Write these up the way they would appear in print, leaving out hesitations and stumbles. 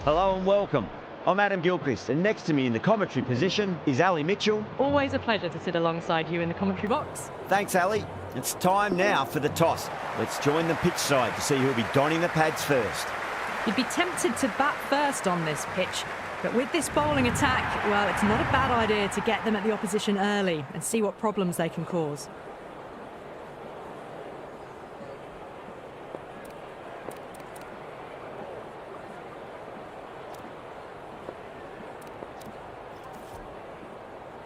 Hello and welcome. I'm Adam Gilchrist, and next to me in the commentary position is Ali Mitchell. Always a pleasure to sit alongside you in the commentary box. Thanks, Ali. It's time now for the toss. Let's join the pitch side to see who'll be donning the pads first. You'd be tempted to bat first on this pitch, but with this bowling attack, well, it's not a bad idea to get them at the opposition early and see what problems they can cause.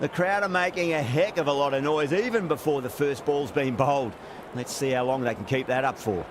The crowd are making a heck of a lot of noise even before the first ball's been bowled. Let's see how long they can keep that up for.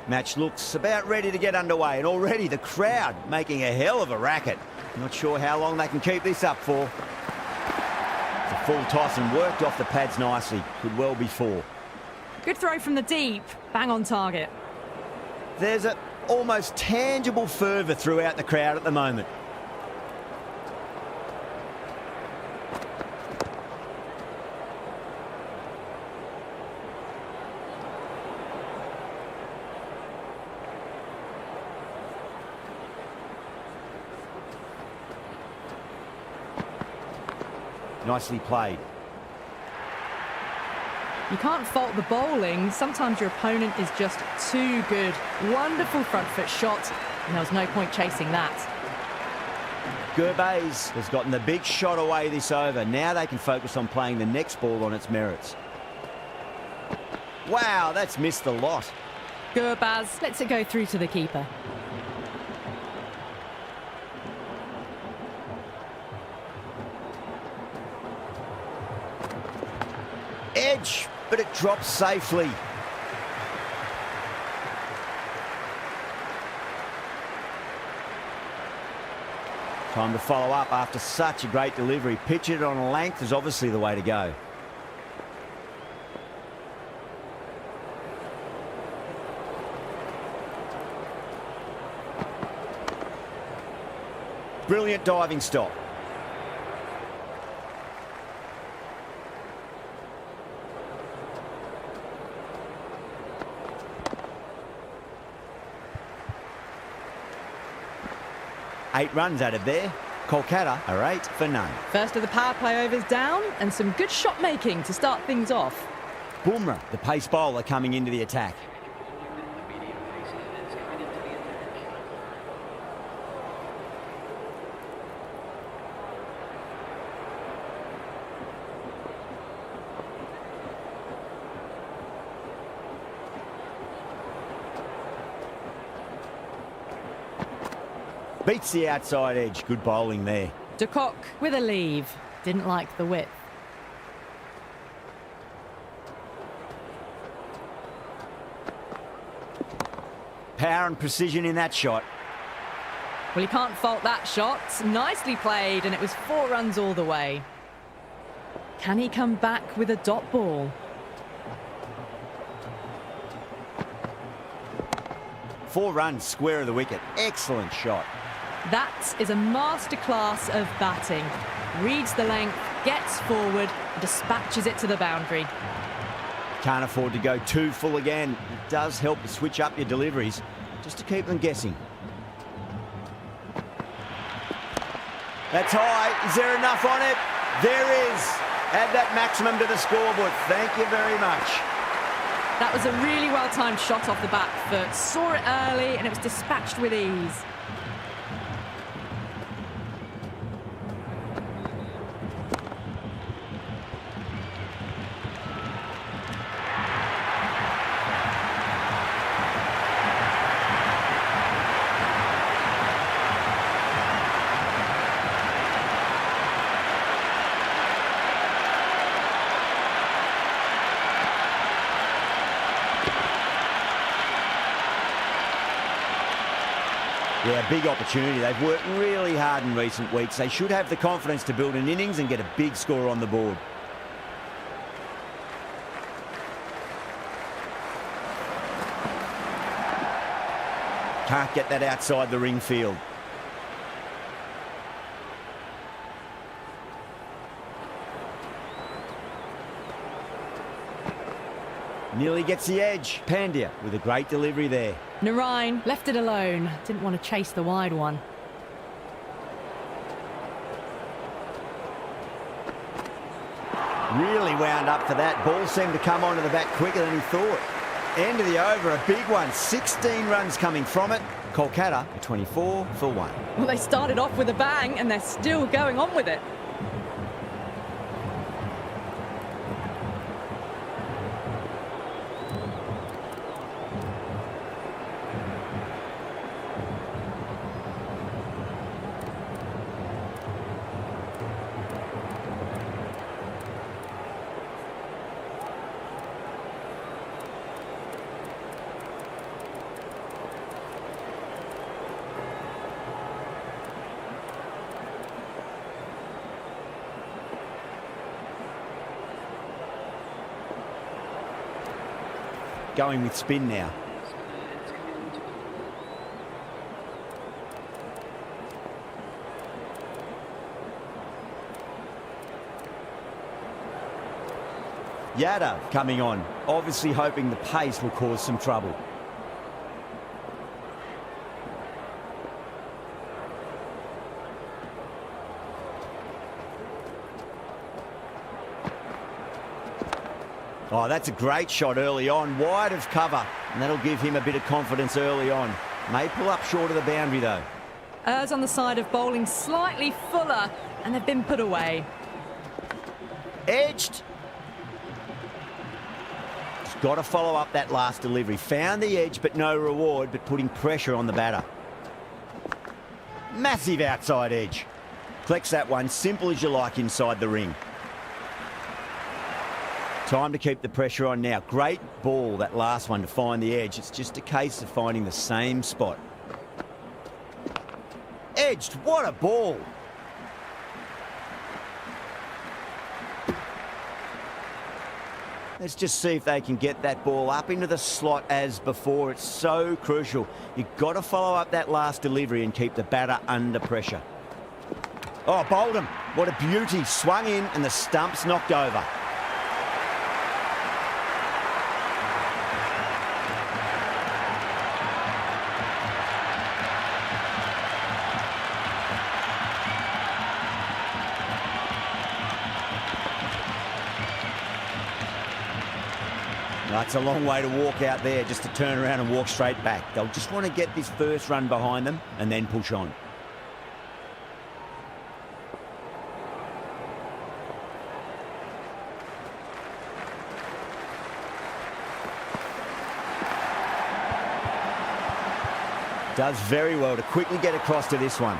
Match looks about ready to get underway, and already the crowd making a hell of a racket. Not sure how long they can keep this up for. It's a full toss and worked off the pads nicely. Could well be four. Good throw from the deep, bang on target. There's an almost tangible fervour throughout the crowd at the moment. Nicely played. You can't fault the bowling. Sometimes your opponent is just too good. Wonderful front foot shot, and there was no point chasing that. Gurbaz has gotten the big shot away this over. Now they can focus on playing the next ball on its merits. Wow, that's missed a lot. Gurbaz lets it go through to the keeper. Edge, but it drops safely. Time to follow up after such a great delivery. Pitch it on a length is obviously the way to go. Brilliant diving stop. Eight runs out of there. Kolkata are 8 for none. First of the power play overs down, and some good shot making to start things off. Bumrah, the pace bowler, coming into the attack. Beats the outside edge. Good bowling there. De Kock with a leave. Didn't like the width. Power and precision in that shot. Well, you can't fault that shot. Nicely played, and it was 4 runs all the way. Can he come back with a dot ball? Four runs, square of the wicket. Excellent shot. That is a masterclass of batting. Reads the length, gets forward, dispatches it to the boundary. Can't afford to go too full again. It does help to switch up your deliveries, just to keep them guessing. That's high. Is there enough on it? There is. Add that maximum to the scoreboard. Thank you very much. That was a really well-timed shot off the back foot. Saw it early, and it was dispatched with ease. Yeah, big opportunity. They've worked really hard in recent weeks. They should have the confidence to build an innings and get a big score on the board. Can't get that outside the ring field. Nearly gets the edge. Pandya with a great delivery there. Narain left it alone. Didn't want to chase the wide one. Really wound up for that. Ball seemed to come onto the bat quicker than he thought. End of the over, a big one. 16 runs coming from it. Kolkata, 24 for 1. Well, they started off with a bang and they're still going on with it. Going with spin now. Yadav coming on, obviously hoping the pace will cause some trouble. Oh, that's a great shot early on, wide of cover, and that'll give him a bit of confidence early on. May pull up short of the boundary, though. Errs on the side of bowling slightly fuller, and they've been put away. Edged. He's got to follow up that last delivery. Found the edge, but no reward, but putting pressure on the batter. Massive outside edge. Collects that one, simple as you like inside the ring. Time to keep the pressure on now. Great ball, that last one, to find the edge. It's just a case of finding the same spot. Edged, what a ball. Let's just see if they can get that ball up into the slot as before. It's so crucial. You've got to follow up that last delivery and keep the batter under pressure. Oh, bowled him. What a beauty. Swung in and the stump's knocked over. That's a long way to walk out there, just to turn around and walk straight back. They'll just want to get this first run behind them and then push on. Does very well to quickly get across to this one.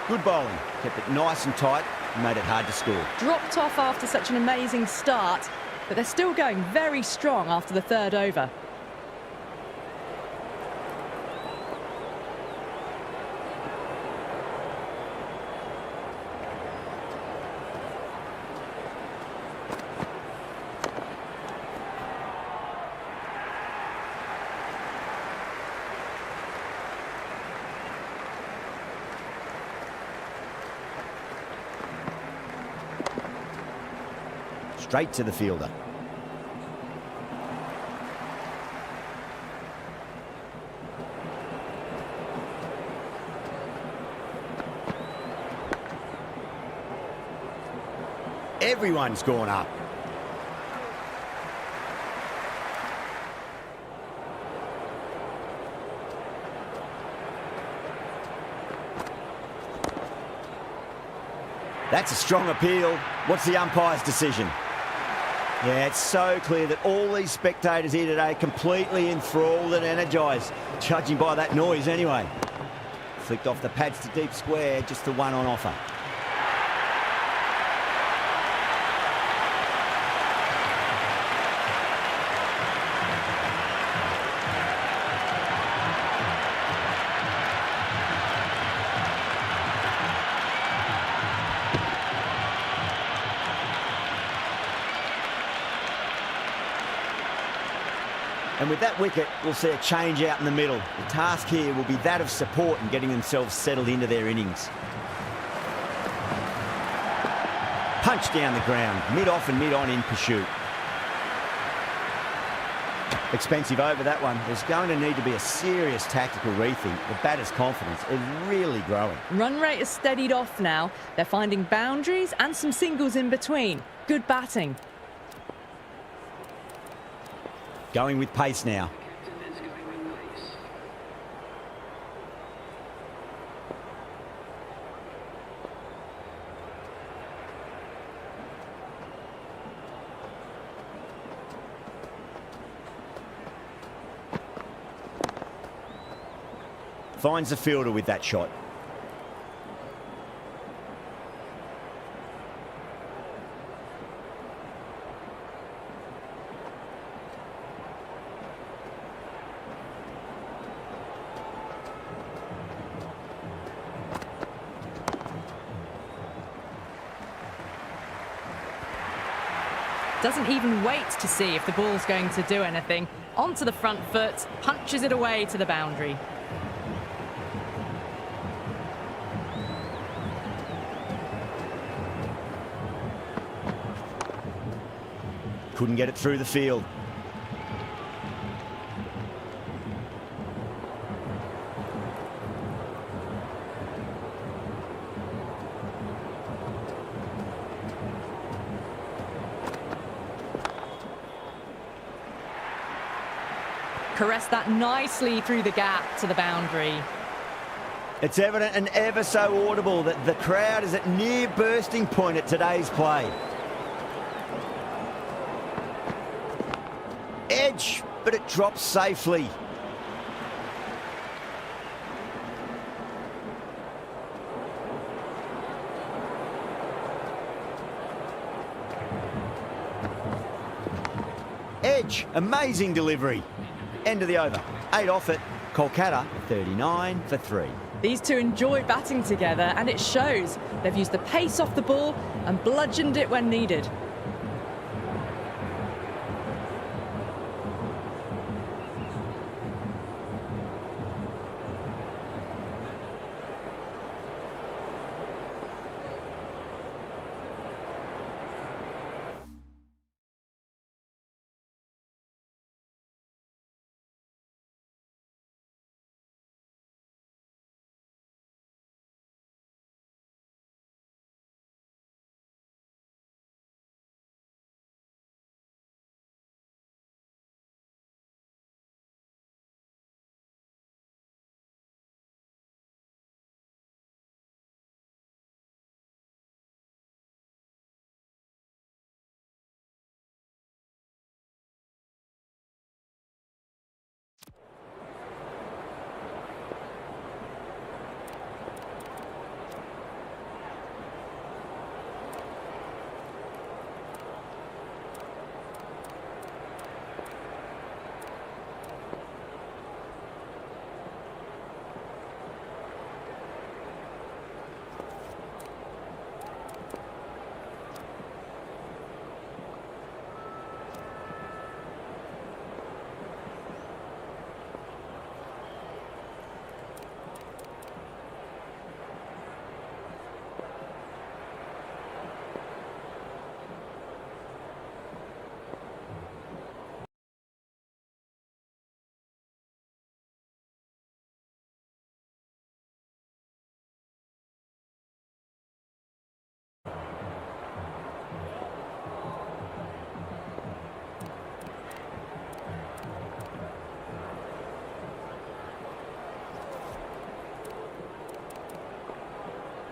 Good bowling. Kept it nice and tight and made it hard to score. Dropped off after such an amazing start, but they're still going very strong after the third over. Straight to the fielder. Everyone's gone up. That's a strong appeal. What's the umpire's decision? Yeah, it's so clear that all these spectators here today completely enthralled and energised, judging by that noise anyway. Flicked off the pads to deep square, just the one on offer. And with that wicket, we'll see a change out in the middle. The task here will be that of support and getting themselves settled into their innings. Punch down the ground, mid-off and mid-on in pursuit. Expensive over that one. There's going to need to be a serious tactical rethink. The batter's confidence is really growing. Run rate has steadied off now. They're finding boundaries and some singles in between. Good batting. Going with pace now. Finds the fielder with that shot. Doesn't even wait to see if the ball's going to do anything. Onto the front foot, punches it away to the boundary. Couldn't get it through the field. Caressed that nicely through the gap to the boundary. It's evident and ever so audible that the crowd is at near bursting point at today's play. Edge, but it drops safely. Edge, amazing delivery. End of the over. 8 off it. Kolkata, 39 for 3. These two enjoy batting together, and it shows. They've used the pace off the ball and bludgeoned it when needed.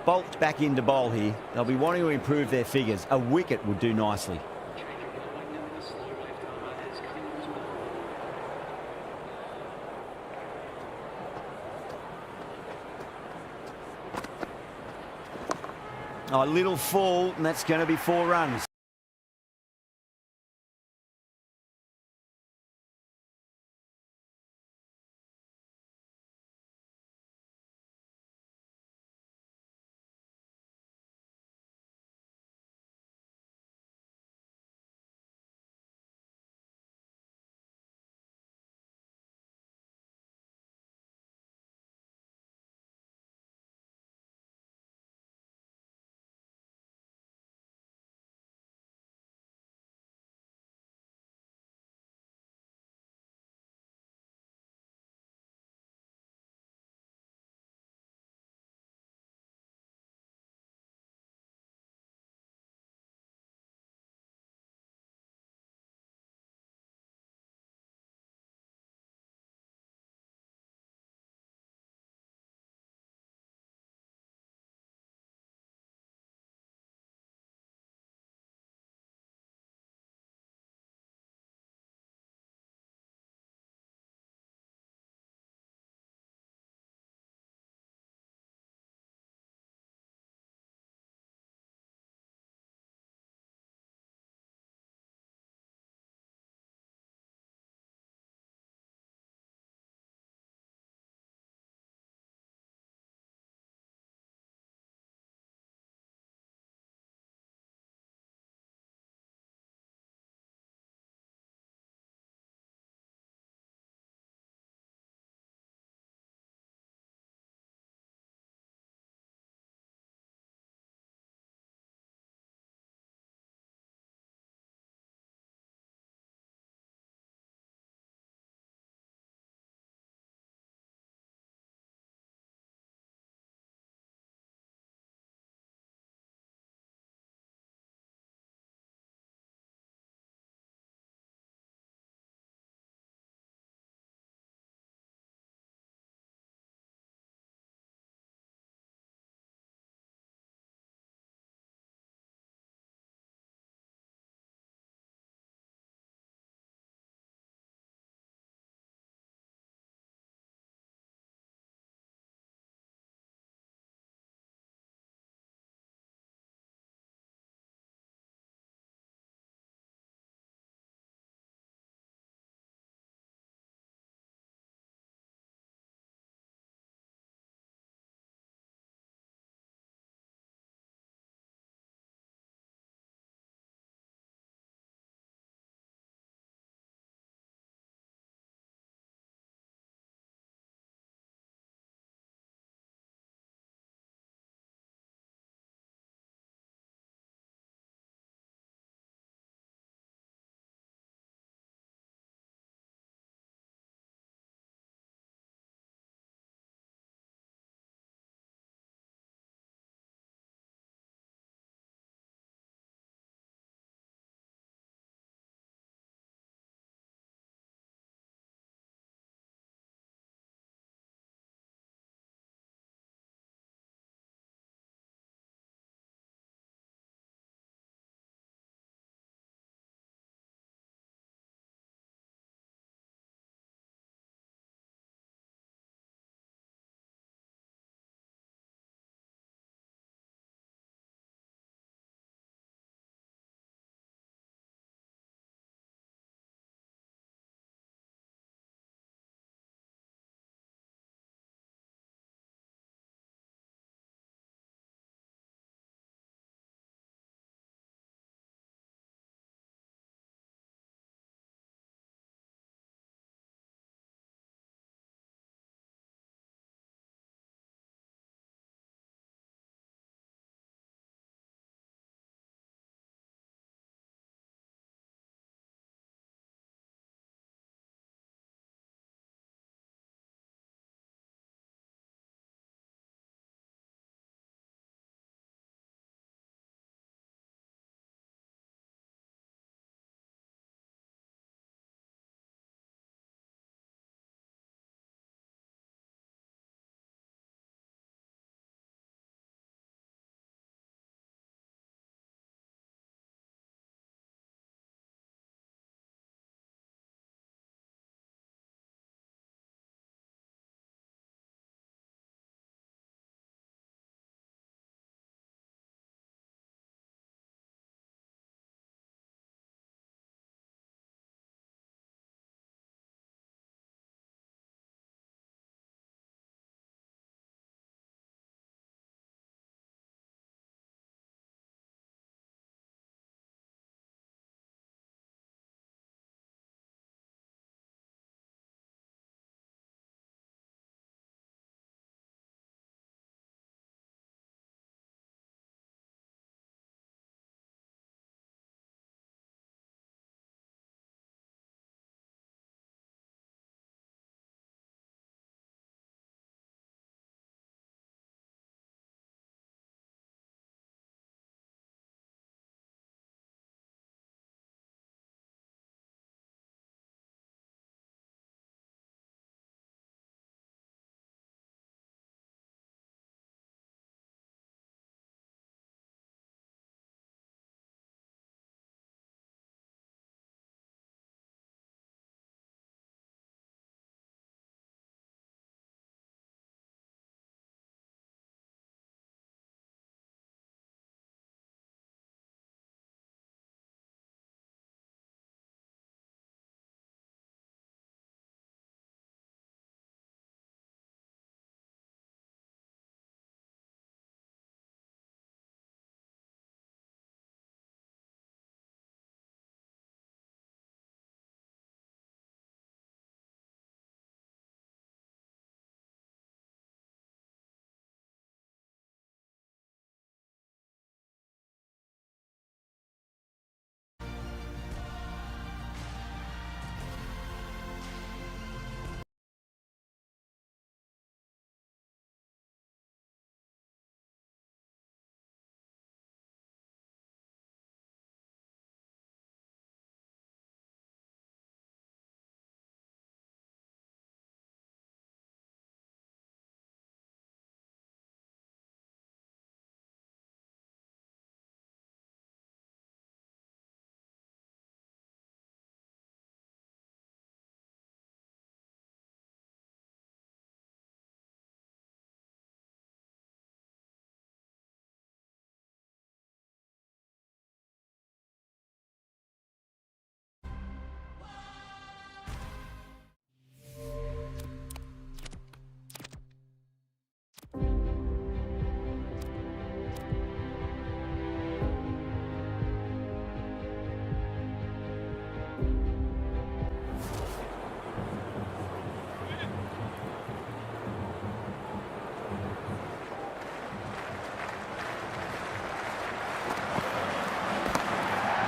Bolt back into bowl here. They'll be wanting to improve their figures. A wicket would do nicely. Oh, a little fall, and that's going to be 4 runs.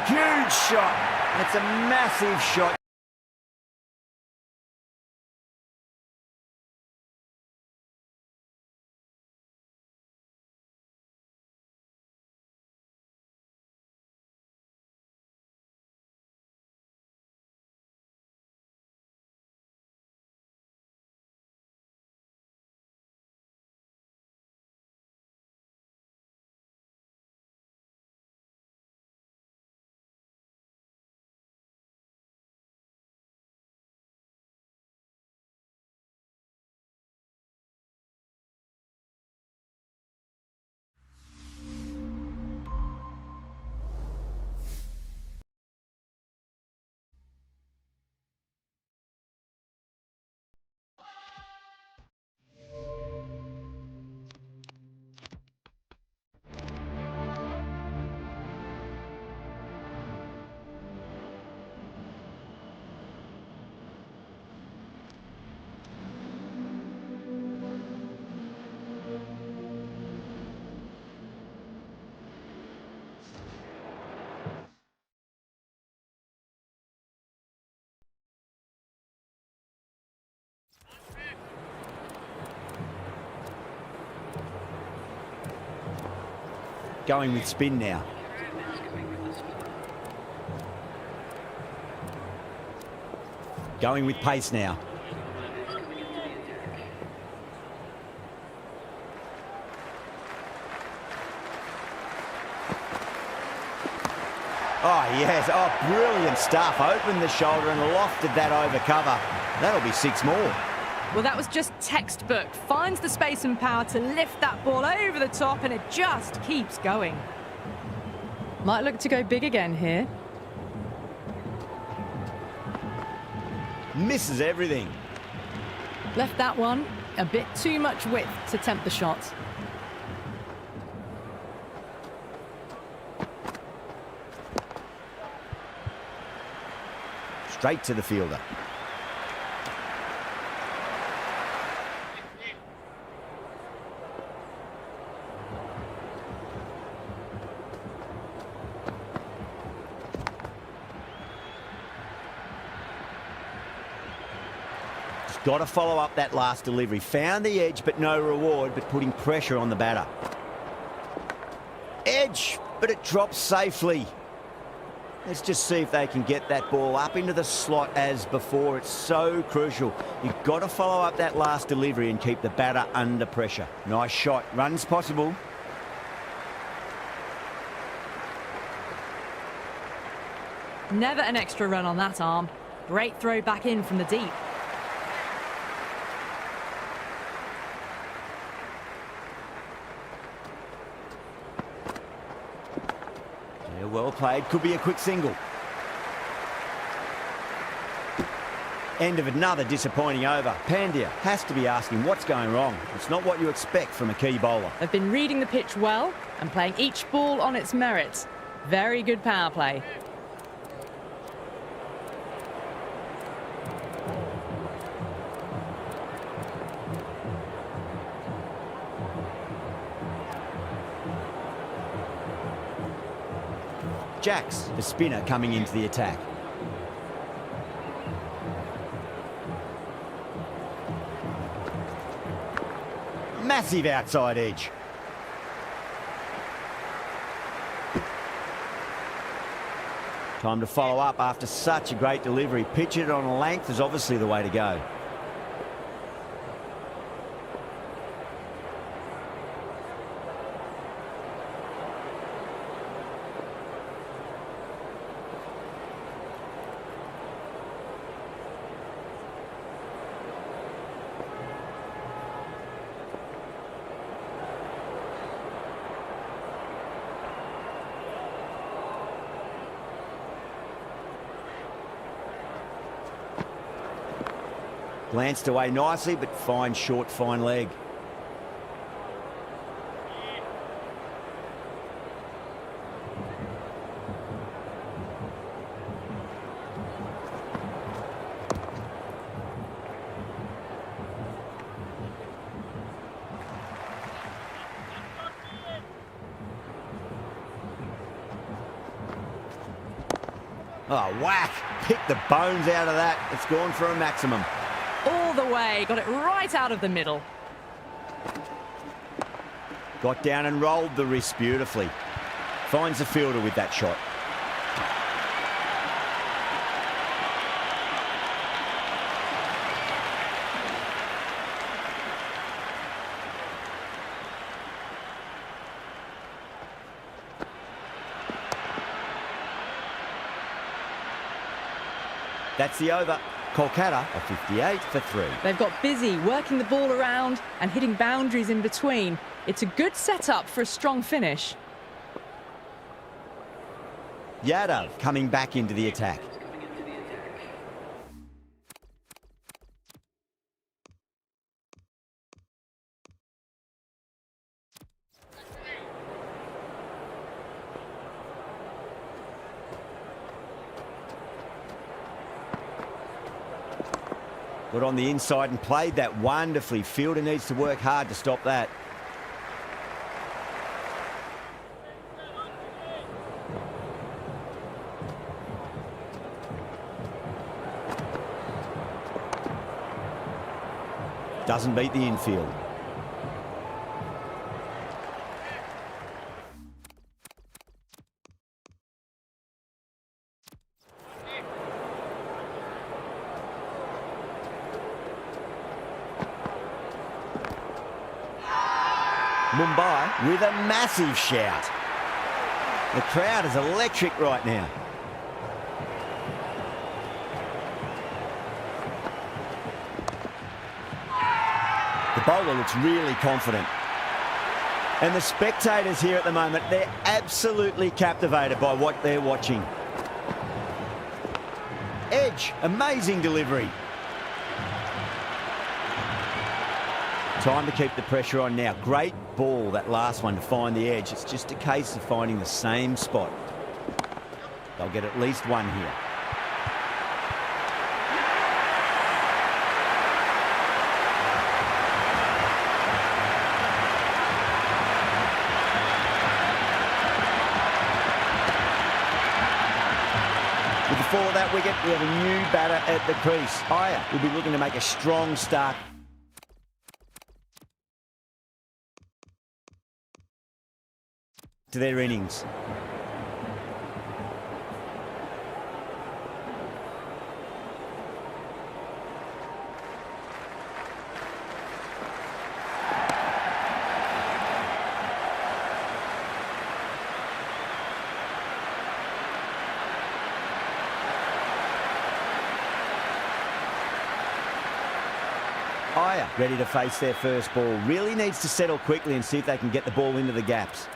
Huge shot. It's a massive shot. Going with spin now. Going with pace now. Oh, yes. Oh, brilliant stuff. Opened the shoulder and lofted that over cover. That'll be 6 more. Well, that was just textbook. Finds the space and power to lift that ball over the top, and it just keeps going. Might look to go big again here. Misses everything. Left that one a bit too much width to tempt the shot. Straight to the fielder. Got to follow up that last delivery. Found the edge, but no reward, but putting pressure on the batter. Edge, but it drops safely. Let's just see if they can get that ball up into the slot as before. It's so crucial. You've got to follow up that last delivery and keep the batter under pressure. Nice shot. Runs possible. Never an extra run on that arm. Great throw back in from the deep. Yeah, well played. Could be a quick single. End of another disappointing over. Pandya has to be asking what's going wrong. It's not what you expect from a key bowler. They've been reading the pitch well and playing each ball on its merits. Very good power play. Jacks, the spinner, coming into the attack. Massive outside edge. Time to follow up after such a great delivery. Pitch it on a length is obviously the way to go. Glanced away nicely, but fine short, fine leg. Oh, whack. Pick the bones out of that. It's gone for a maximum. All the way, got it right out of the middle. Got down and rolled the wrist beautifully. Finds the fielder with that shot. That's the over. Kolkata are 58 for 3. They've got busy working the ball around and hitting boundaries in between. It's a good setup for a strong finish. Yadav coming back into the attack. Got on the inside and played that wonderfully. Fielder needs to work hard to stop that. Doesn't beat the infield. Mumbai with a massive shout. The crowd is electric right now. The bowler looks really confident. And the spectators here at the moment, they're absolutely captivated by what they're watching. Edge, amazing delivery. Time to keep the pressure on now. Great ball, that last one, to find the edge. It's just a case of finding the same spot. They'll get at least one here. With the fall of that wicket, we have a new batter at the crease. Iyer will be looking to make a strong start. To their innings. Iyer ready to face their first ball. Really needs to settle quickly and see if they can get the ball into the gaps.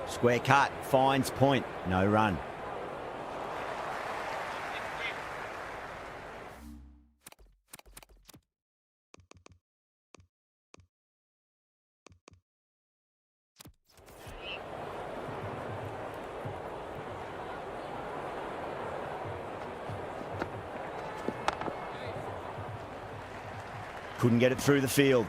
Square cut, finds point, no run. Couldn't get it through the field.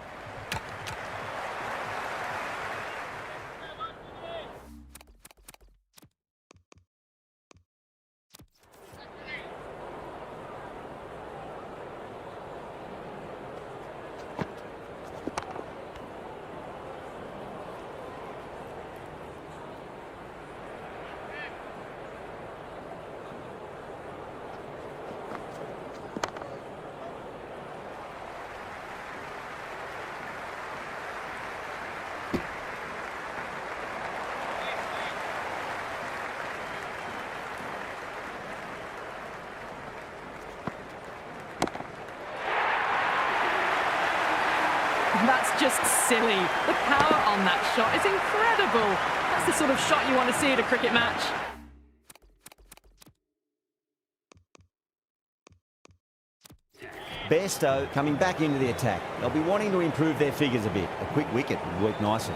That's just silly. The power on that shot is incredible. That's the sort of shot you want to see at a cricket match. Bairstow coming back into the attack. They'll be wanting to improve their figures a bit. A quick wicket would work nicely.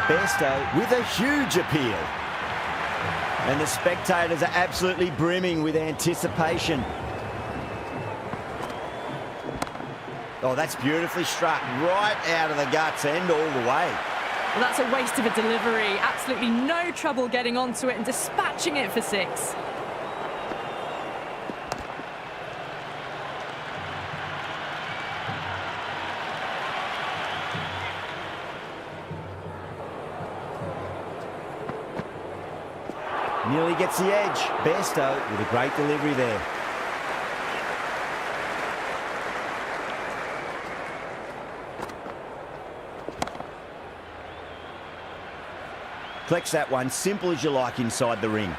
Bairstow with a huge appeal. And the spectators are absolutely brimming with anticipation. Oh, that's beautifully struck, right out of the guts and all the way. Well, that's a waste of a delivery. Absolutely no trouble getting onto it and dispatching it for 6. Nearly gets the edge. Bairstow with a great delivery there. Collects that one, simple as you like inside the ring.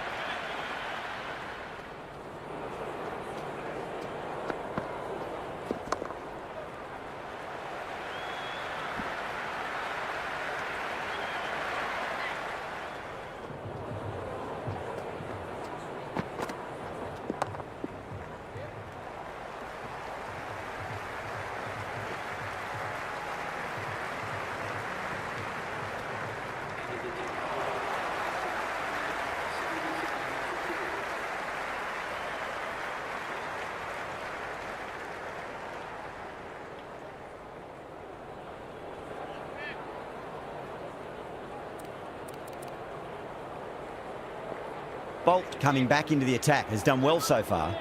Bolt coming back into the attack, has done well so far.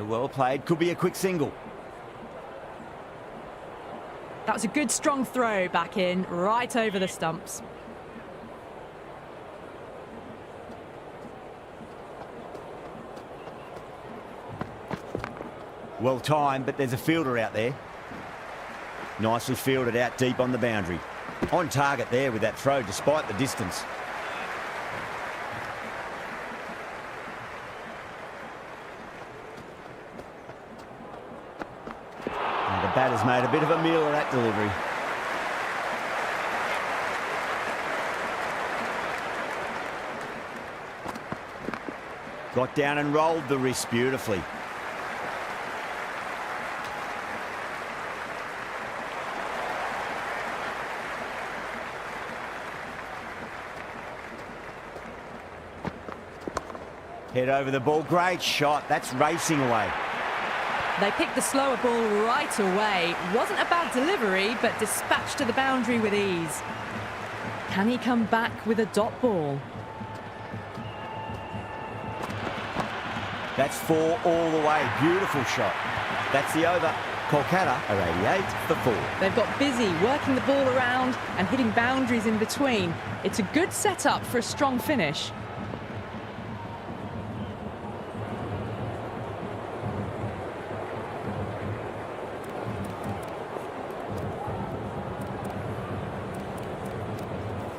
Well played, could be a quick single. That was a good strong throw back in, right over the stumps. Well timed, but there's a fielder out there. Nicely fielded out deep on the boundary. On target there with that throw, despite the distance. The batter's made a bit of a meal of that delivery. Got down and rolled the wrist beautifully. Head over the ball, great shot. That's racing away. They picked the slower ball right away. Wasn't a bad delivery, but dispatched to the boundary with ease. Can he come back with a dot ball? That's 4 all the way. Beautiful shot. That's the over. Kolkata are 88 for 4. They've got busy working the ball around and hitting boundaries in between. It's a good setup for a strong finish.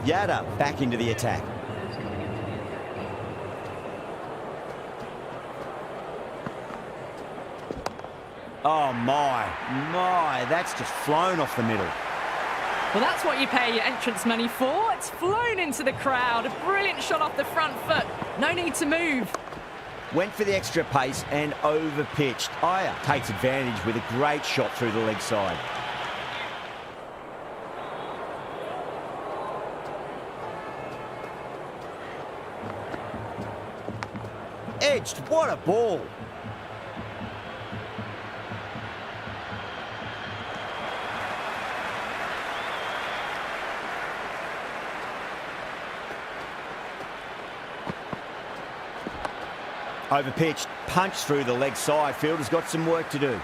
Yada back into the attack. Oh my, that's just flown off the middle. Well, that's what you pay your entrance money for. It's flown into the crowd. A brilliant shot off the front foot. No need to move. Went for the extra pace and over-pitched. Iyer takes advantage with a great shot through the leg side. Edged, what a ball. Over-pitched, punched through the leg side. Fielder's got some work to do.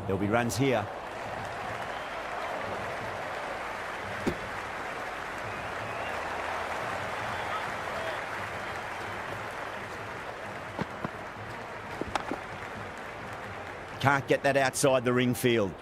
There'll be runs here. Can't get that outside the ring field.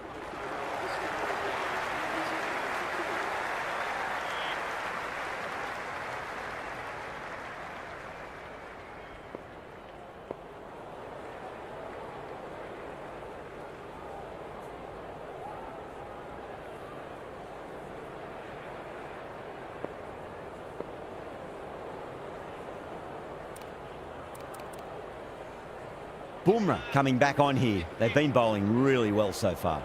Bumrah coming back on here. They've been bowling really well so far.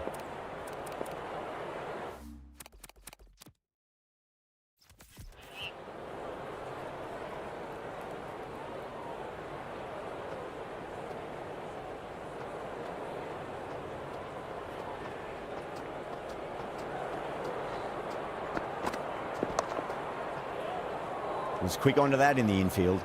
Was quick onto that in the infield.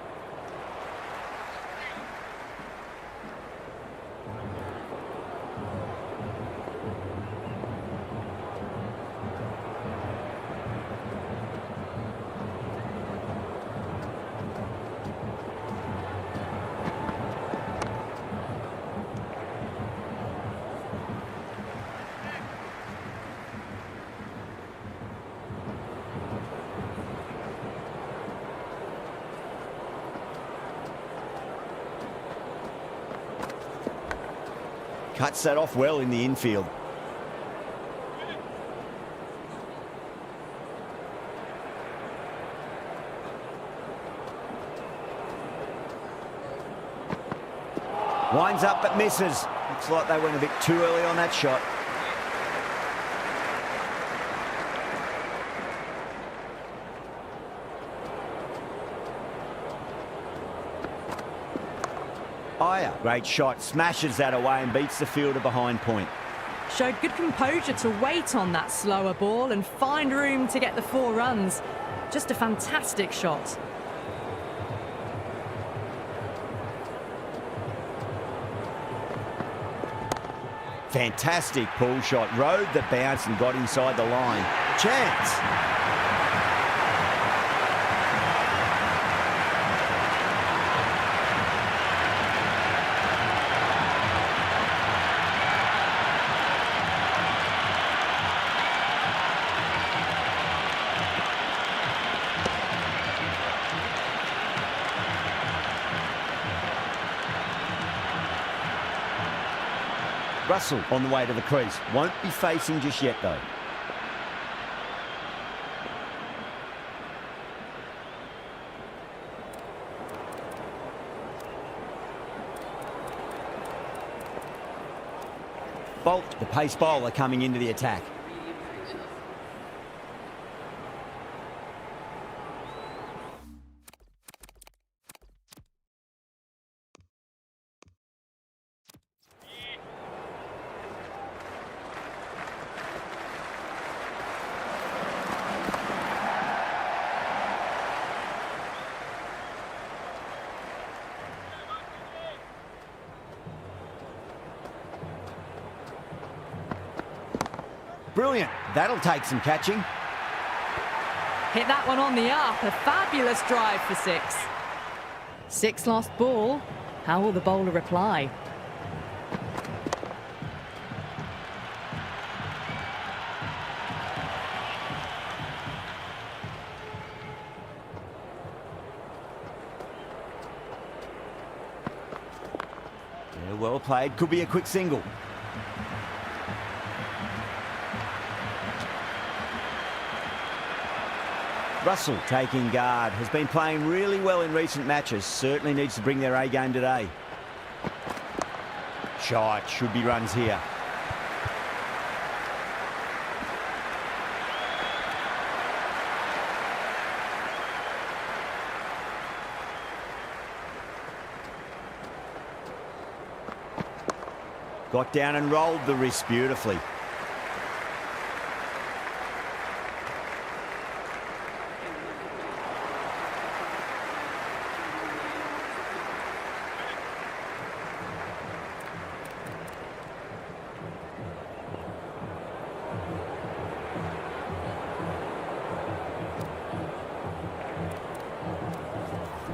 Cuts that off well in the infield. Winds up but misses. Looks like they went a bit too early on that shot. Great shot, smashes that away and beats the fielder behind point. Showed good composure to wait on that slower ball and find room to get the 4 runs. Just a fantastic shot. Fantastic pull shot, rode the bounce and got inside the line. Chance. Russell on the way to the crease. Won't be facing just yet, though. Bolt, the pace bowler, coming into the attack. Brilliant. That'll take some catching. Hit that one on the up. A fabulous drive for 6. 6 lost ball. How will the bowler reply? Yeah, well played. Could be a quick single. Russell taking guard. Has been playing really well in recent matches. Certainly needs to bring their A game today. Shot. Should be runs here. Got down and rolled the wrist beautifully.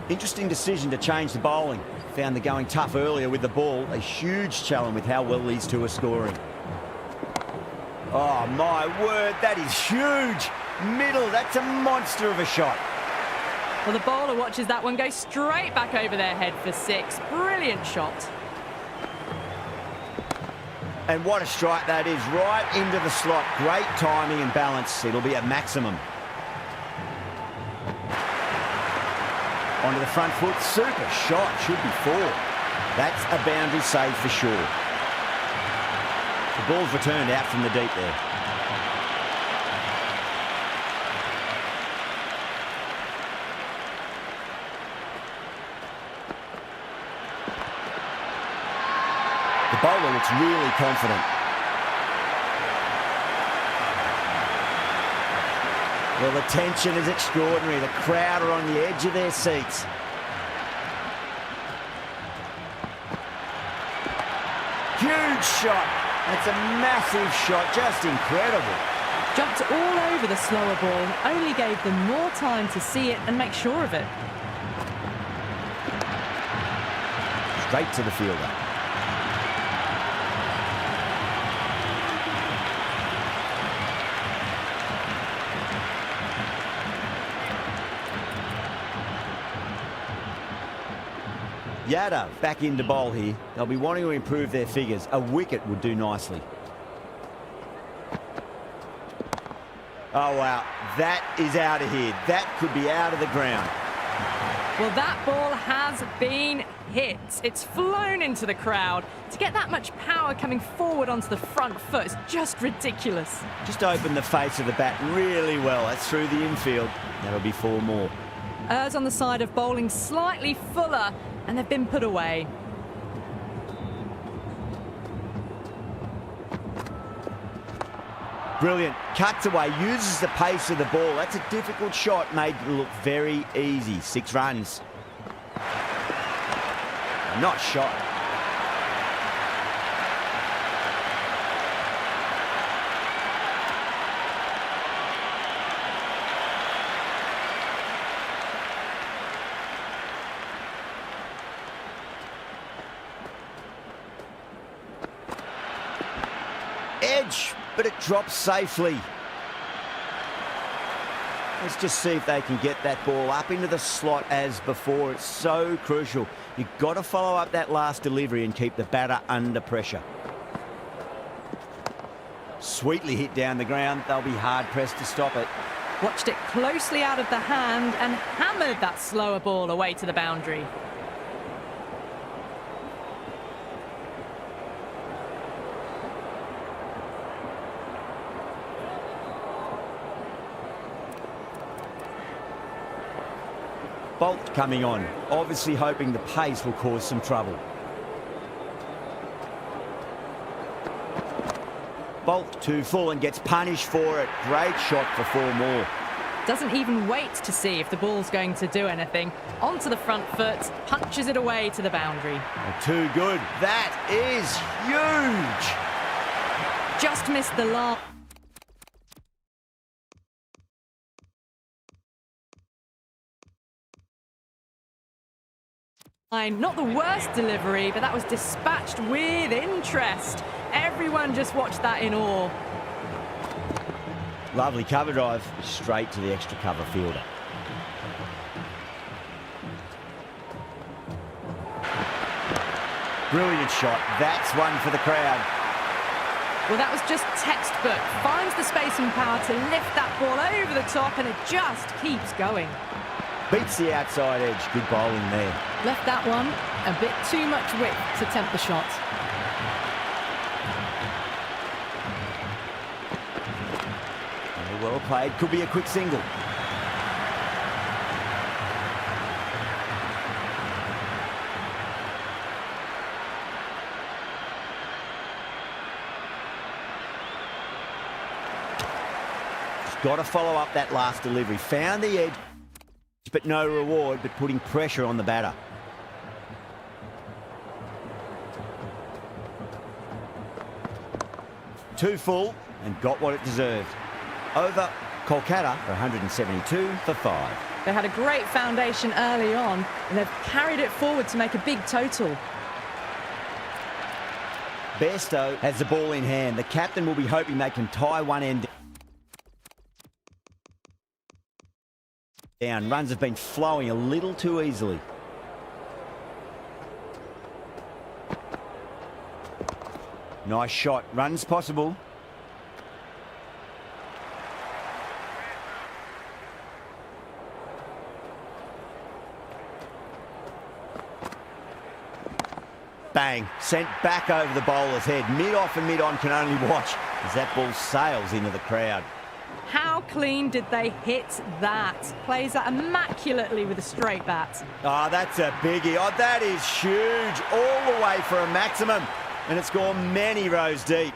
Interesting decision to change the bowling. Found the going tough earlier with the ball. A huge challenge with how well these two are scoring. Oh, my word, that is huge. Middle, that's a monster of a shot. Well, the bowler watches that one go straight back over their head for 6. Brilliant shot. And what a strike that is, right into the slot. Great timing and balance. It'll be at maximum. Onto the front foot. Super shot. Should be 4. That's a boundary save for sure. The ball's returned out from the deep there. The bowler looks really confident. Well, the tension is extraordinary. The crowd are on the edge of their seats. Huge shot. That's a massive shot. Just incredible. Jumped all over the slower ball, only gave them more time to see it and make sure of it. Straight to the fielder. Yadav back into bowl here. They'll be wanting to improve their figures. A wicket would do nicely. Oh, wow. That is out of here. That could be out of the ground. Well, that ball has been hit. It's flown into the crowd. To get that much power coming forward onto the front foot is just ridiculous. Just opened the face of the bat really well. That's through the infield. That'll be 4 more. Errs on the side of bowling slightly fuller, and they've been put away. Brilliant. Cuts away, uses the pace of the ball. That's a difficult shot, made it look very easy. 6 runs. Not shot. Edge, but it drops safely. Let's just see if they can get that ball up into the slot as before. It's so crucial. You've got to follow up that last delivery and keep the batter under pressure. Sweetly hit down the ground. They'll be hard-pressed to stop it. Watched it closely out of the hand and hammered that slower ball away to the boundary. Bolt coming on, obviously hoping the pace will cause some trouble. Bolt too full and gets punished for it. Great shot for 4 more. Doesn't even wait to see if the ball's going to do anything. Onto the front foot, punches it away to the boundary. Too good. That is huge. Just missed the last. Not the worst delivery, but that was dispatched with interest. Everyone just watched that in awe. Lovely cover drive, straight to the extra cover fielder. Brilliant shot. That's one for the crowd. Well, that was just textbook. Finds the space and power to lift that ball over the top, and it just keeps going. Beats the outside edge. Good bowling there. Left that one a bit too much width to tempt the shot. Very well played. Could be a quick single. Just got to follow up that last delivery. Found the edge, but no reward, but putting pressure on the batter. Too full and got what it deserved. Over Kolkata for 172 for 5. They had a great foundation early on, and they've carried it forward to make a big total. Bairstow has the ball in hand. The captain will be hoping they can tie one end down. Runs have been flowing a little too easily. Nice shot. Runs possible. Bang. Sent back over the bowler's head. Mid-off and mid-on can only watch as that ball sails into the crowd. How clean did they hit that? Plays that immaculately with a straight bat. Oh, that's a biggie. Oh, that is huge. All the way for a maximum. And it's gone many rows deep.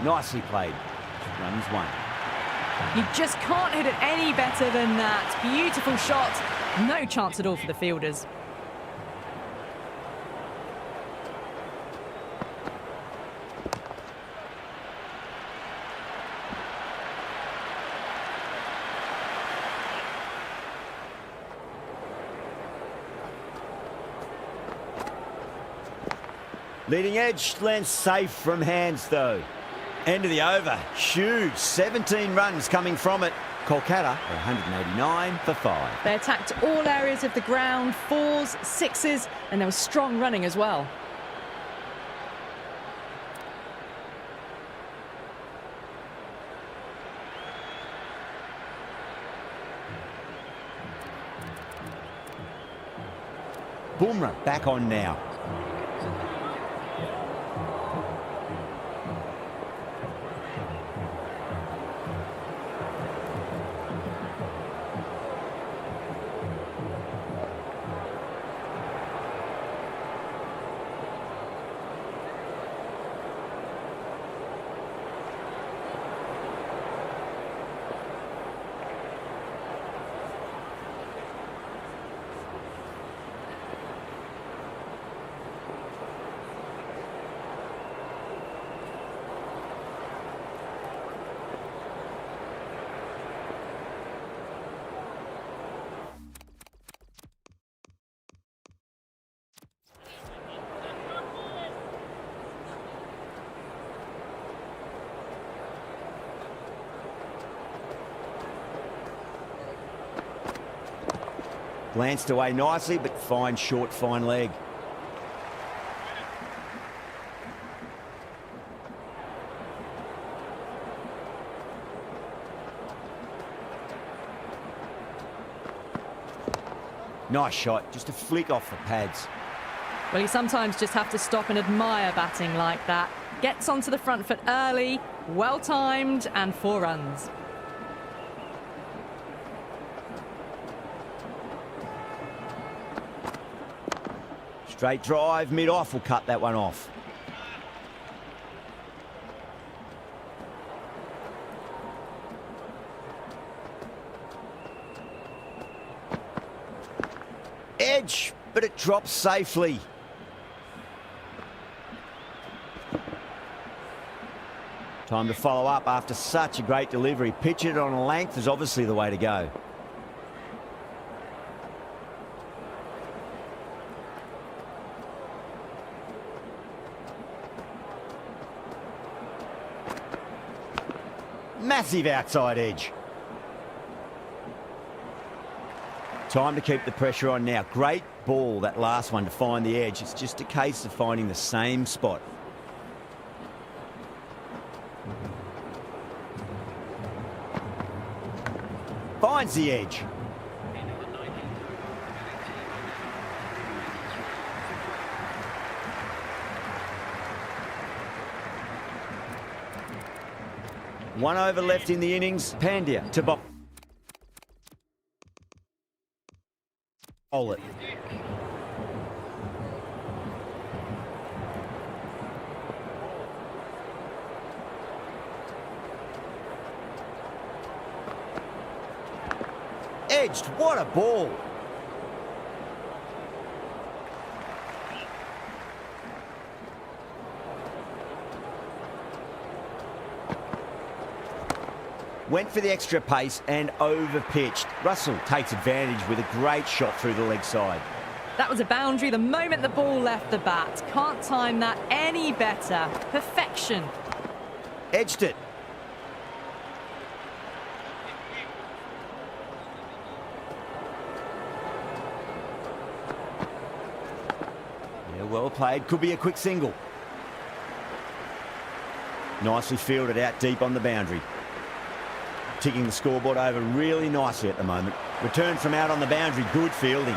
Nicely played. Runs one. You just can't hit it any better than that. Beautiful shot. No chance at all for the fielders. Leading edge lands safe from hands though. End of the over. Huge. 17 runs coming from it. Kolkata are 189 for 5. They attacked all areas of the ground, 4s, 6s, and there was strong running as well. Bumrah back on now. Glanced away nicely, but fine short, fine leg. Nice shot, just a flick off the pads. Well, you sometimes just have to stop and admire batting like that. Gets onto the front foot early, well timed, and 4 runs. Straight drive, mid-off will cut that one off. Edge, but it drops safely. Time to follow up after such a great delivery. Pitch it on a length is obviously the way to go. Massive outside edge. Time to keep the pressure on now. Great ball, that last one, to find the edge. It's just a case of finding the same spot. Finds the edge. One over left in the innings. Pandya to bowl it. Edged. What a ball. Went for the extra pace and over-pitched. Russell takes advantage with a great shot through the leg side. That was a boundary the moment the ball left the bat. Can't time that any better. Perfection. Edged it. Yeah, well played. Could be a quick single. Nicely fielded out deep on the boundary. Ticking the scoreboard over really nicely at the moment. Return from out on the boundary. Good fielding.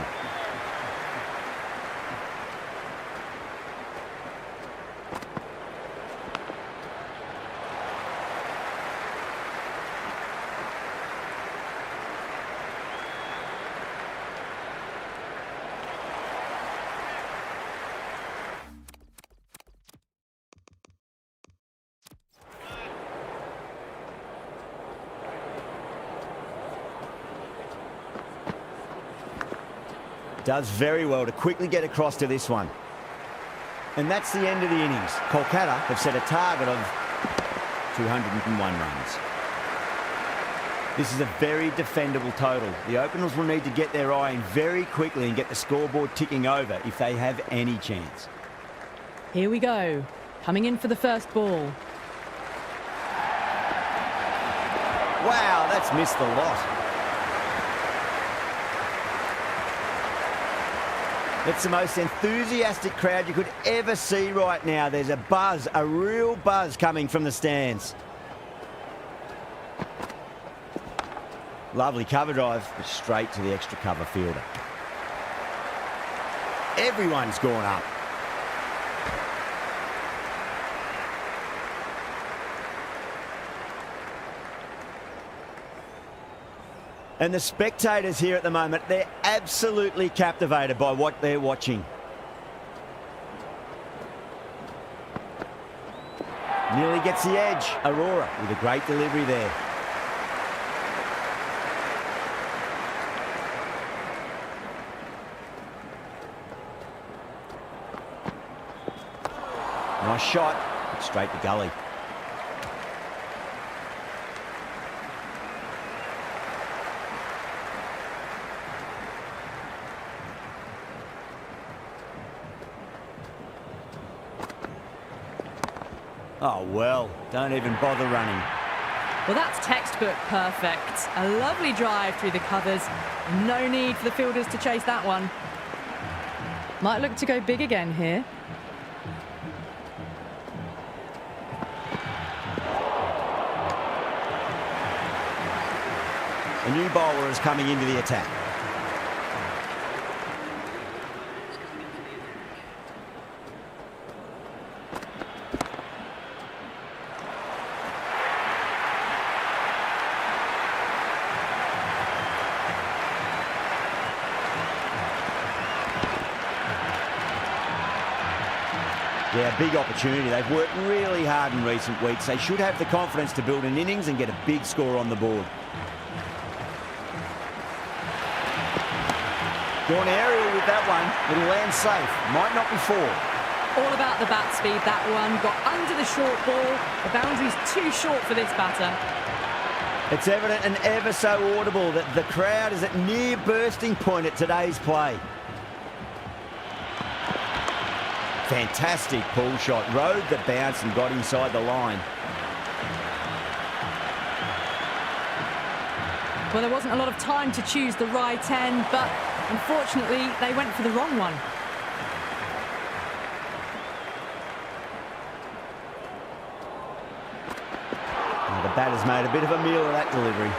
Does very well to quickly get across to this one. And that's the end of the innings. Kolkata have set a target of 201 runs. This is a very defendable total. The openers will need to get their eye in very quickly and get the scoreboard ticking over if they have any chance. Here we go. Coming in for the first ball. Wow, that's missed the lot. It's the most enthusiastic crowd you could ever see right now. There's a buzz, a real buzz coming from the stands. Lovely cover drive, but straight to the extra cover fielder. Everyone's gone up. And the spectators here at the moment, they're absolutely captivated by what they're watching. Nearly gets the edge. Aurora with a great delivery there. Nice shot, straight to gully. Oh, well, don't even bother running. Well, that's textbook perfect. A lovely drive through the covers. No need for the fielders to chase that one. Might look to go big again here. A new bowler is coming into the attack. Yeah, big opportunity. They've worked really hard in recent weeks. They should have the confidence to build an innings and get a big score on the board. Gone aerial with that one. It'll land safe. Might not be four. All about the bat speed, that one. Got under the short ball. The boundary's too short for this batter. It's evident and ever so audible that the crowd is at near bursting point at today's play. Fantastic pull shot. Rode the bounce and got inside the line. Well, there wasn't a lot of time to choose the right end, but unfortunately, they went for the wrong one. Now, the batter's made a bit of a meal of that delivery.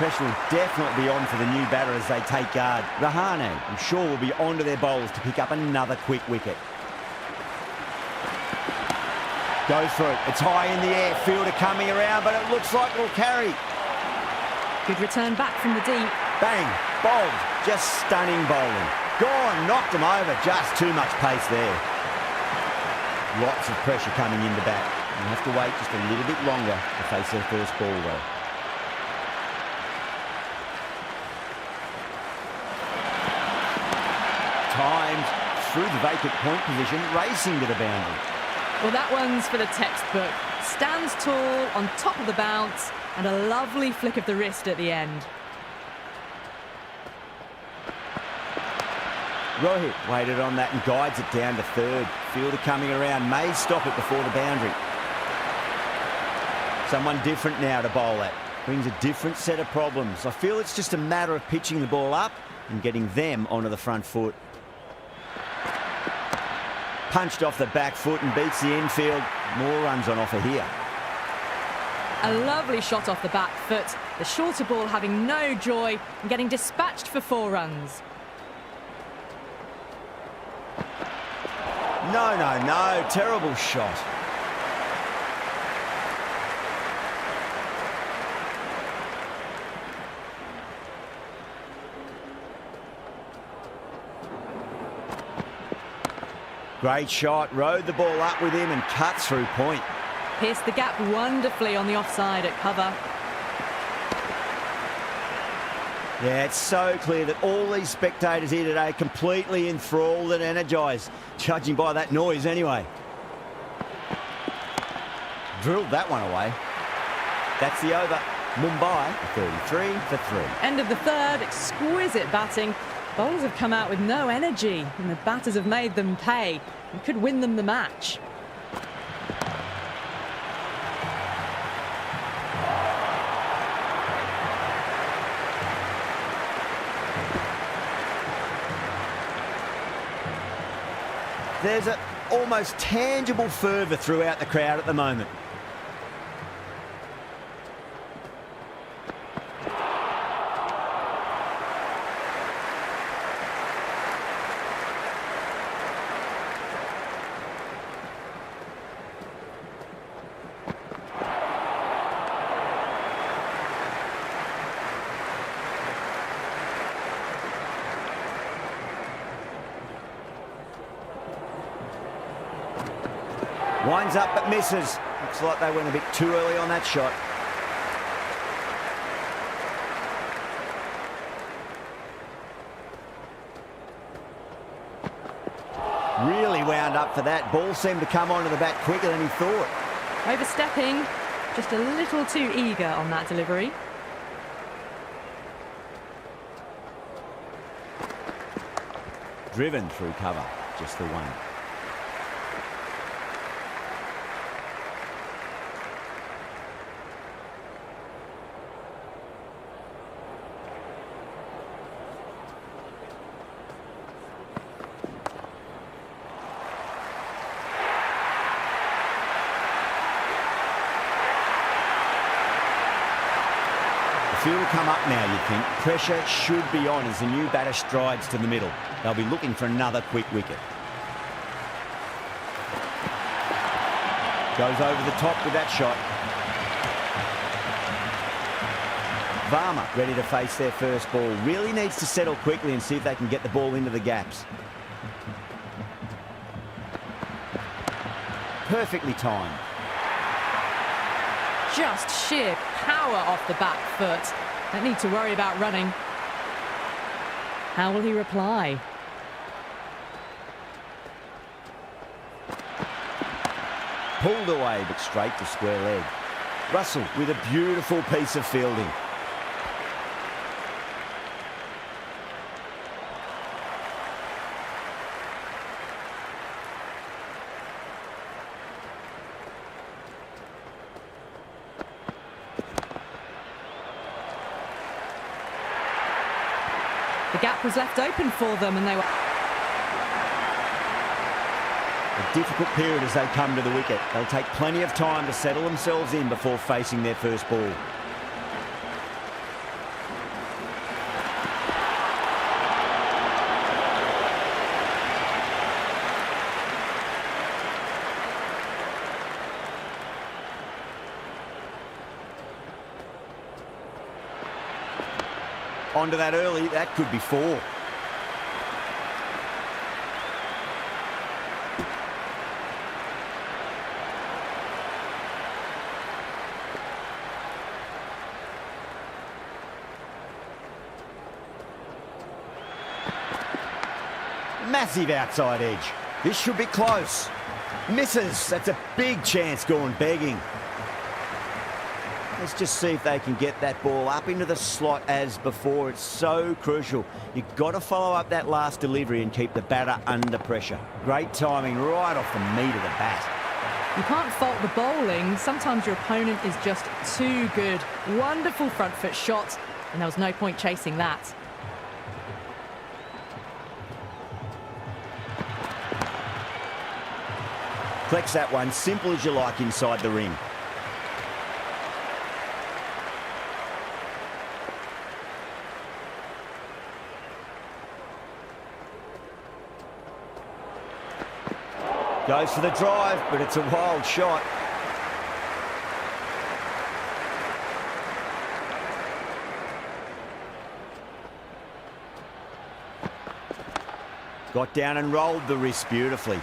Pressure will definitely be on for the new batter as they take guard. Rahane, I'm sure, will be onto their bowls to pick up another quick wicket. Goes for it. It's high in the air. Fielder coming around, but it looks like it'll carry. Good return back from the deep. Bang. Bowled. Just stunning bowling. Gone. Knocked him over. Just too much pace there. Lots of pressure coming into bat. They'll have to wait just a little bit longer to face their first ball, though. Timed through the vacant point position, racing to the boundary. Well, that one's for the textbook. Stands tall, on top of the bounce, and a lovely flick of the wrist at the end. Rohit waited on that and guides it down to third. Fielder coming around, may stop it before the boundary. Someone different now to bowl at. Brings a different set of problems. I feel it's just a matter of pitching the ball up and getting them onto the front foot. Punched off the back foot and beats the infield. More runs on offer here. A lovely shot off the back foot. The shorter ball having no joy and getting dispatched for 4 runs. No, no, no. Terrible shot. Great shot. Rode the ball up with him and cut through point. Pierced the gap wonderfully on the offside at cover. Yeah, it's so clear that all these spectators here today are completely enthralled and energised, judging by that noise anyway. Drilled that one away. That's the over. Mumbai, 33 for 3. End of the third, exquisite batting. Bowlers have come out with no energy, and the batters have made them pay and could win them the match. There's an almost tangible fervour throughout the crowd at the moment. Winds up but misses. Looks like they went a bit too early on that shot. Really wound up for that. Ball seemed to come onto the bat quicker than he thought. Overstepping, just a little too eager on that delivery. Driven through cover, just the one. Field will come up now, you'd think. Pressure should be on as the new batter strides to the middle. They'll be looking for another quick wicket. Goes over the top with that shot. Varma ready to face their first ball. Really needs to settle quickly and see if they can get the ball into the gaps. Perfectly timed. Just sheer power off the back foot. Don't need to worry about running. How will he reply? Pulled away, but straight to square leg. Russell with a beautiful piece of fielding. The gap was left open for them and they were... A difficult period as they come to the wicket. They'll take plenty of time to settle themselves in before facing their first ball. Onto that early, that could be 4. Massive outside edge. This should be close. Misses. That's a big chance gone begging. Let's just see if they can get that ball up into the slot as before. It's so crucial. You've got to follow up that last delivery and keep the batter under pressure. Great timing right off the meat of the bat. You can't fault the bowling. Sometimes your opponent is just too good. Wonderful front foot shot, and there was no point chasing that. Collects that one, simple as you like inside the ring. Goes for the drive, but it's a wild shot. Got down and rolled the wrist beautifully.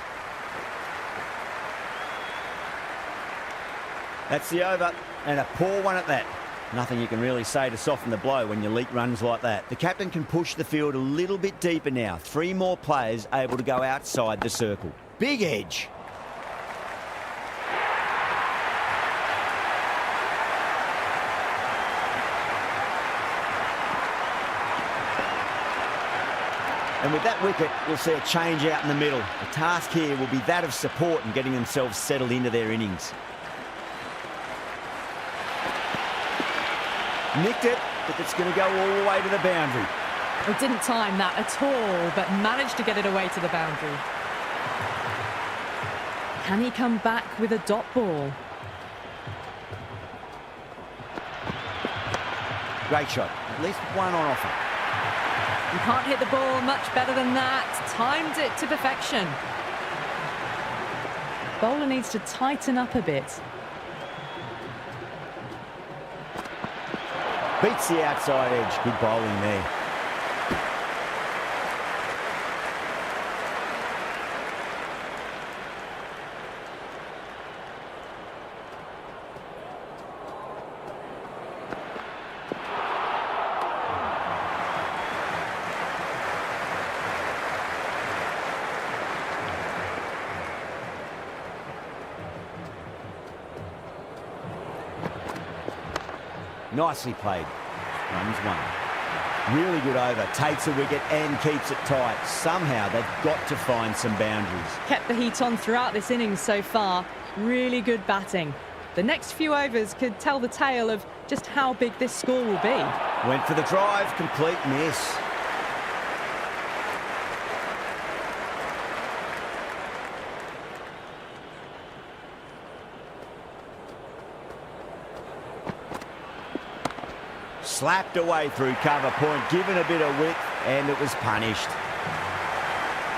That's the over, and a poor one at that. Nothing you can really say to soften the blow when you leak runs like that. The captain can push the field a little bit deeper now. 3 more players able to go outside the circle. Big edge. And with that wicket, we'll see a change out in the middle. The task here will be that of support and getting themselves settled into their innings. Nicked it, but it's going to go all the way to the boundary. He didn't time that at all, but managed to get it away to the boundary. Can he come back with a dot ball? Great shot. At least one on offer. You can't hit the ball much better than that. Timed it to perfection. Bowler needs to tighten up a bit. Beats the outside edge. Good bowling there. Nicely played. Runs one. Really good over. Takes a wicket and keeps it tight. Somehow they've got to find some boundaries. Kept the heat on throughout this innings so far. Really good batting. The next few overs could tell the tale of just how big this score will be. Went for the drive. Complete miss. Slapped away through cover point, given a bit of width, and it was punished.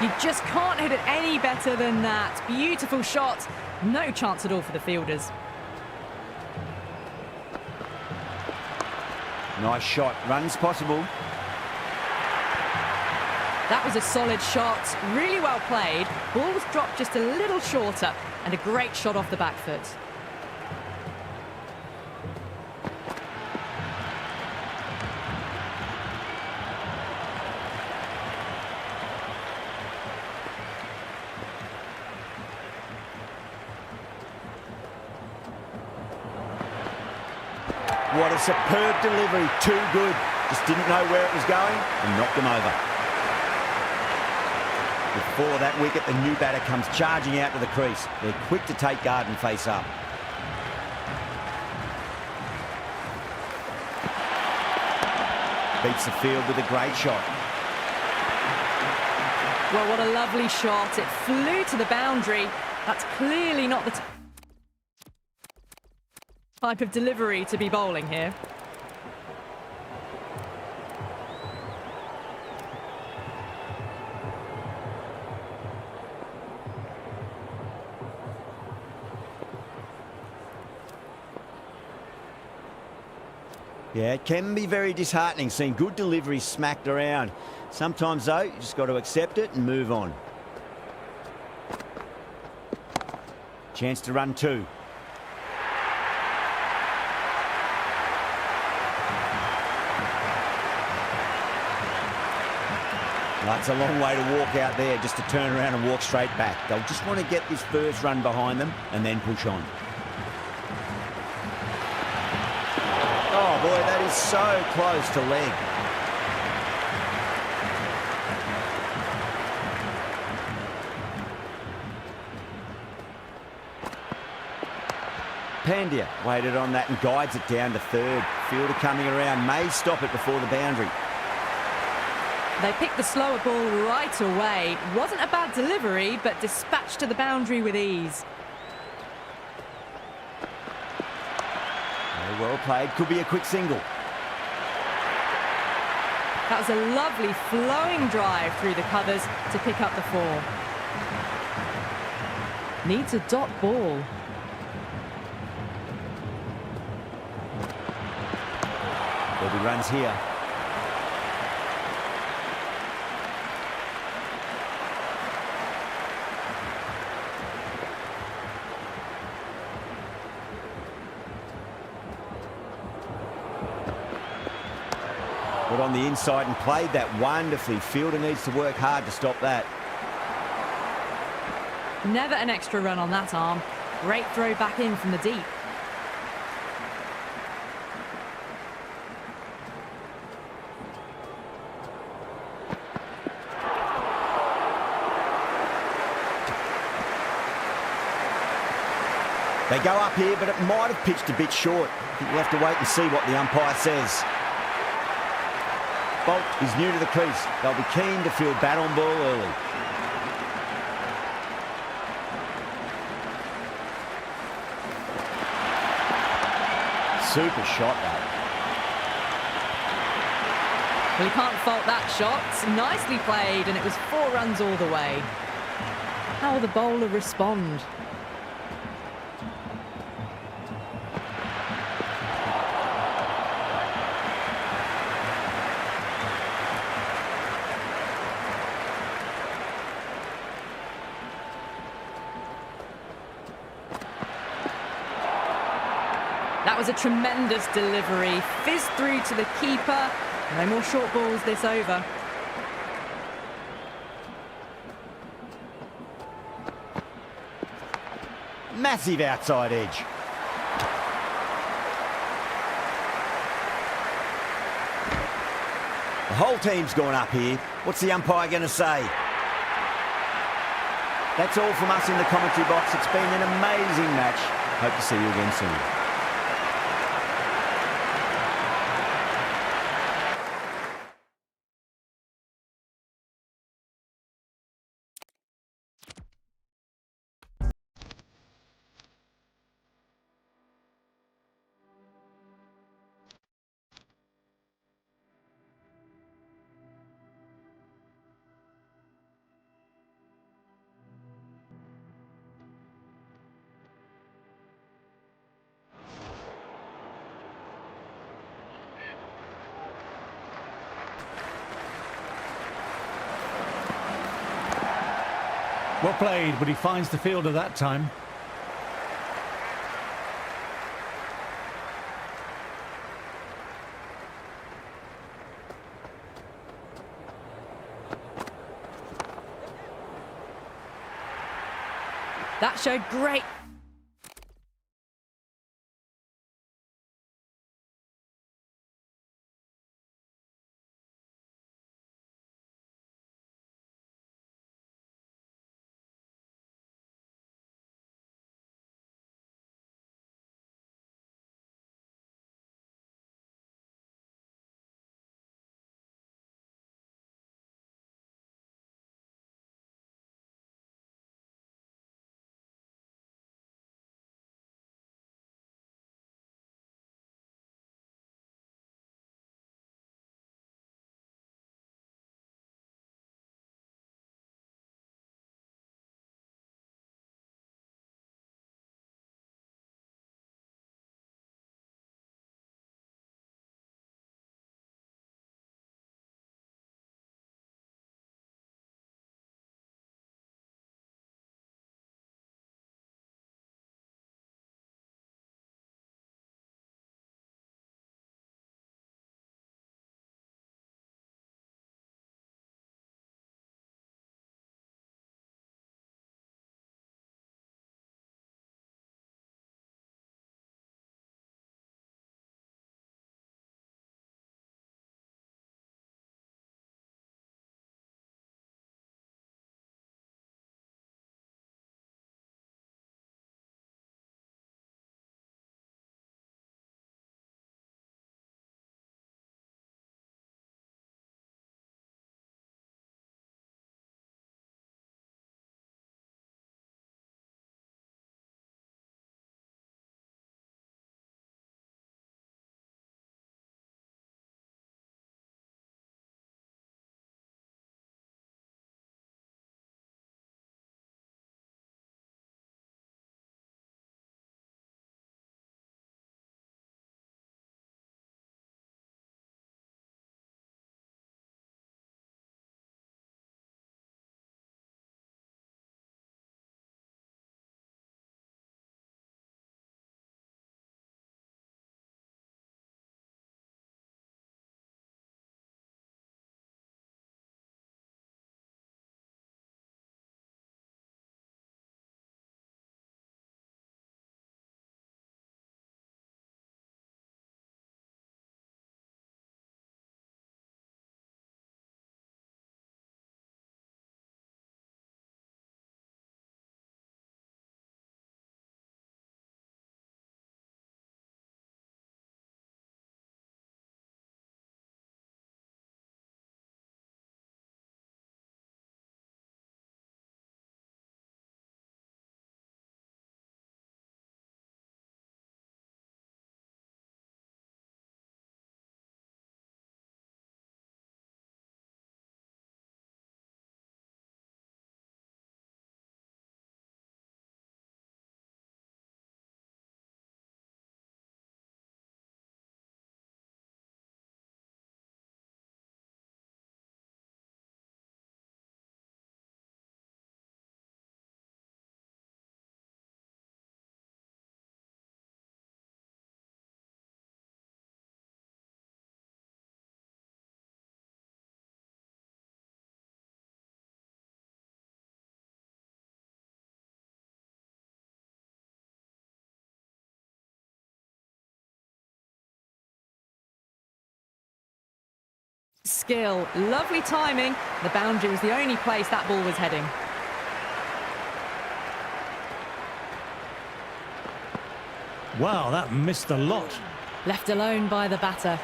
You just can't hit it any better than that. Beautiful shot. No chance at all for the fielders. Nice shot. Runs possible. That was a solid shot. Really well played. Ball was dropped just a little shorter, and a great shot off the back foot. What a superb delivery. Too good. Just didn't know where it was going and knocked them over. Before that wicket, the new batter comes charging out to the crease. They're quick to take guard and face up. Beats the field with a great shot. Well, what a lovely shot. It flew to the boundary. That's clearly not the type of delivery to be bowling here. Yeah, it can be very disheartening seeing good delivery smacked around. Sometimes, though, you just got to accept it and move on. Chance to run 2. It's a long way to walk out there just to turn around and walk straight back. They'll just want to get this first run behind them and then push on. Oh, boy, that is so close to leg. Pandya waited on that and guides it down to third. Fielder coming around, may stop it before the boundary. They picked the slower ball right away. Wasn't a bad delivery, but dispatched to the boundary with ease. Very well played. Could be a quick single. That was a lovely flowing drive through the covers to pick up the 4. Needs a dot ball. There'll be runs here. Got on the inside and played that wonderfully. Fielder needs to work hard to stop that. Never an extra run on that arm. Great throw back in from the deep. They go up here, but it might have pitched a bit short. I think we'll have to wait and see what the umpire says. Bolt is new to the crease. They'll be keen to field bat on ball early. Super shot, that. Well, you can't fault that shot. Nicely played, and it was 4 runs all the way. How will the bowler respond? That was a tremendous delivery. Fizzed through to the keeper. No more short balls this over. Massive outside edge. The whole team's gone up here. What's the umpire going to say? That's all from us in the commentary box. It's been an amazing match. Hope to see you again soon. Well played, but he finds the fielder that time. That showed great Skill, lovely timing. The boundary was the only place that ball was heading. Wow, that missed the lot. Left alone by the batter.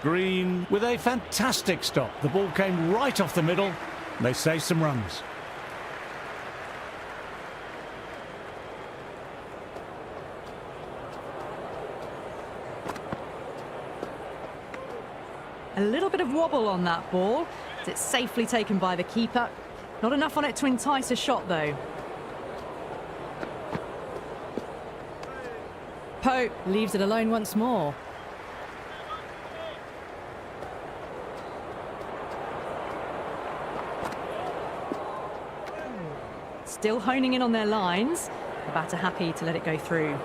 Green with a fantastic stop. The ball came right off the middle. They saved some runs. A little bit of wobble on that ball. It's safely taken by the keeper. Not enough on it to entice a shot, though. Pope leaves it alone once more. Still honing in on their lines. The batter happy to let it go through.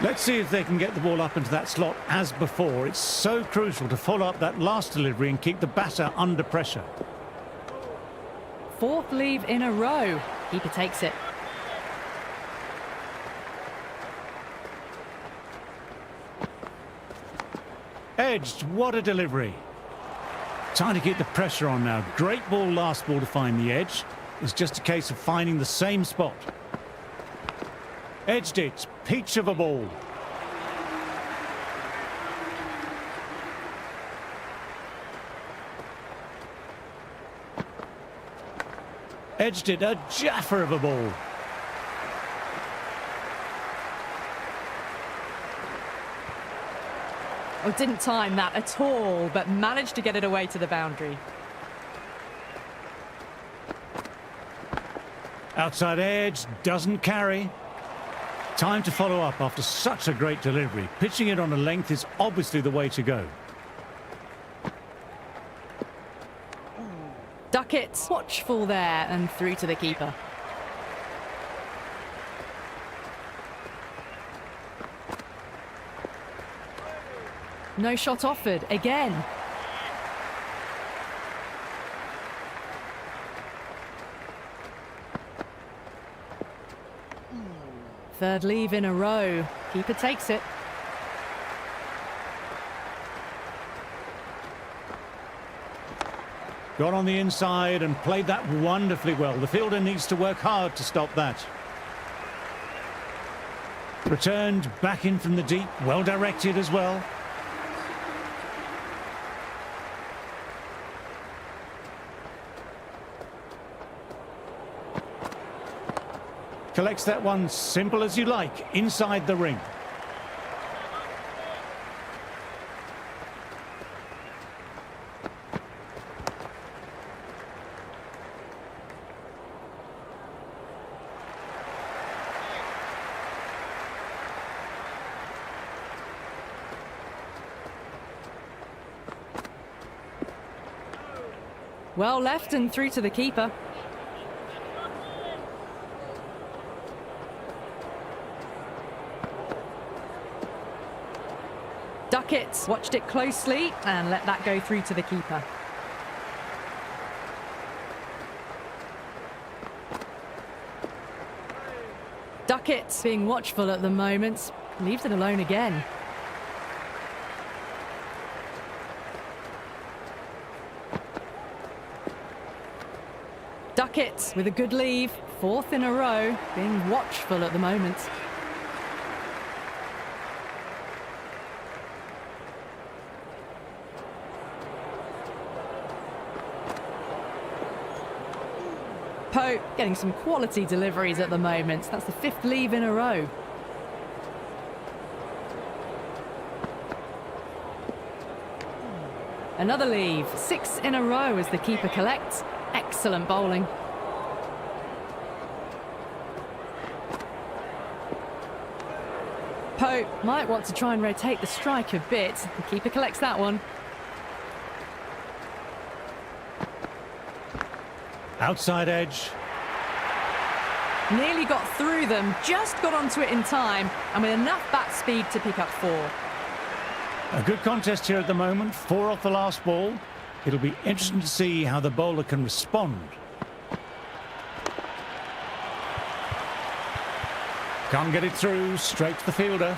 Let's see if they can get the ball up into that slot as before. It's so crucial to follow up that last delivery and keep the batter under pressure. Fourth leave in a row. Keeper takes it. Edged, what a delivery. Time to keep the pressure on now. Great ball last ball to find the edge. It's just a case of finding the same spot. Edged it, peach of a ball. Edged it, a jaffer of a ball. Oh, didn't time that at all, but managed to get it away to the boundary. Outside edge, doesn't carry. Time to follow up after such a great delivery. Pitching it on a length is obviously the way to go. Duck it, watchful there, and through to the keeper. No shot offered, again. Third leave in a row. Keeper takes it. Got on the inside and played that wonderfully well. The fielder needs to work hard to stop that. Returned back in from the deep, well directed as well. Collects that one simple as you like, inside the ring. Well left and through to the keeper. Duck it, watched it closely and let that go through to the keeper. Duck it, being watchful at the moment, leaves it alone again. Duck it with a good leave, fourth in a row, being watchful at the moment. Pope getting some quality deliveries at the moment. That's the fifth leave in a row. Another leave, six in a row as the keeper collects. Excellent bowling. Pope might want to try and rotate the strike a bit. The keeper collects that one. Outside edge. Nearly got through them, just got onto it in time, and with enough bat speed to pick up four. A good contest here at the moment, 4 off the last ball. It'll be interesting to see how the bowler can respond. Can't get it through, straight to the fielder.